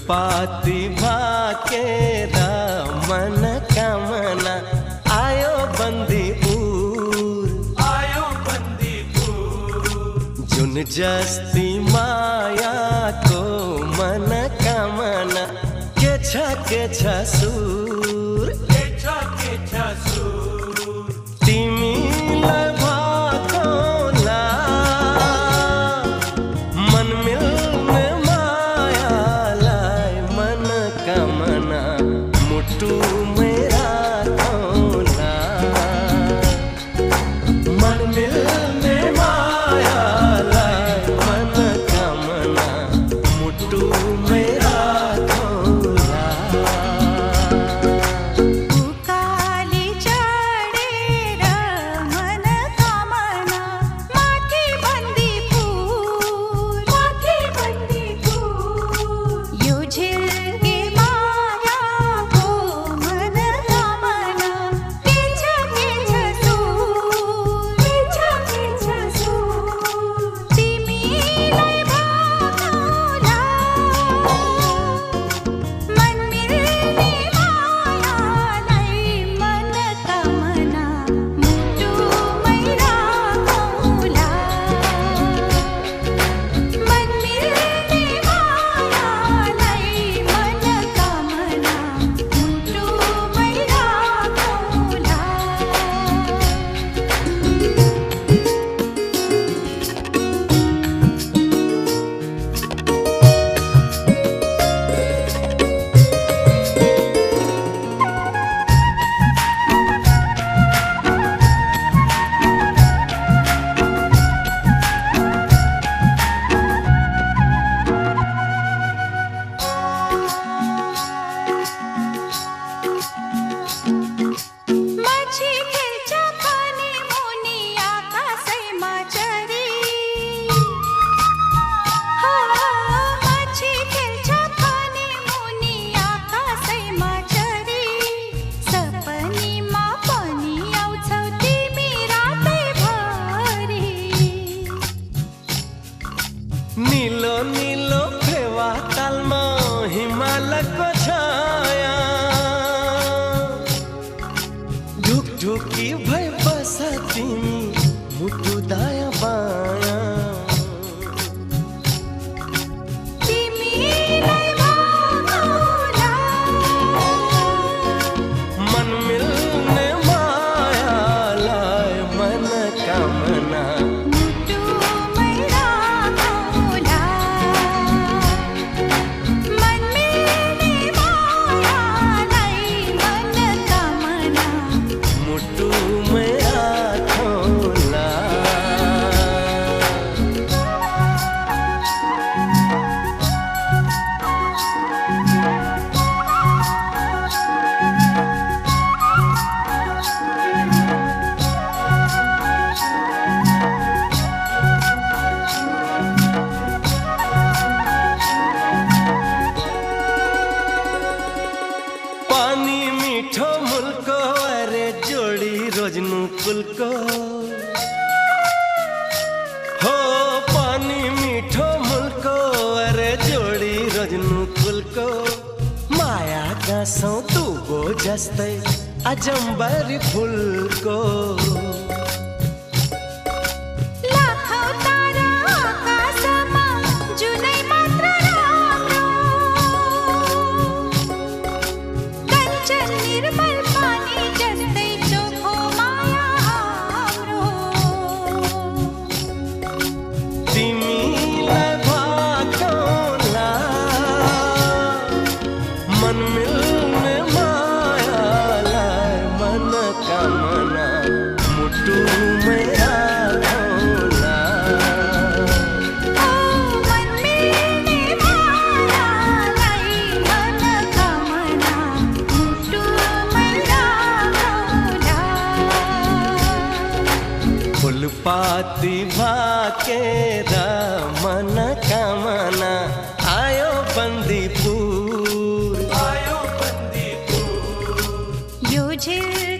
फुलपाती भाकेरा मन कामना आयो बंदीपुर जुन जस्ती माया को मन कामना के छ सुर तिमीलाई भाकोला मन मिल्ने मायालाई मन कामना मुटुमै राखौला मन मिल्ने मायालाई मन कामना मुटुमै राखौला उकाली चढेर मन कामना माथि बन्दीपुर यो झिल्के मायाको मन कामना के छ सुर तिमीलाई भाकोला मन मिल्ने मायालाई मन कामना मुटुमै राखौला मन मिल्ने मायालाई मन कामना मुटुमै राखौला माझी खेल्छ पानी मुनि आकाशैमा चढी माझी खेल्छ पानी मुनि आकाशैमा चढी सपनीमा पनि आउँछौ तिमी रातैभरि नीलो नीलो फेवा तालमा हिमालको छाया ढुकढुकी भई बस तिमी मुटु दायाँ बायाँ तिमीलाई भाकोला मन मिल्ने मायालाई मन कामना मुटुमै राखौला मन मिल्ने मायालाई मन कामना मुटुमै राखौला पानी मिठो मुल्को अरे जोडी रोज्नु कुलको हो पानी मिठो मुल्को अरे जोडी रोज्नु कुलको माया गाँसौ तुगो जस्तै अजम्बरी फुलको लाखौँ तारा आकाशमा जुनै मात्र राम्रो कञ्चन निर्मल पानी जस्तै चोखो माया हाम्रो तिमीलाई भाकोला मन मिल्ने मायालाई मन कामना मुटुमै राखौला मन मिल्ने मायालाई मन कामना मुटुमै राखौला फुलपाती भाकेरा मन कामना आयो बन्दीपुर यो झिल्के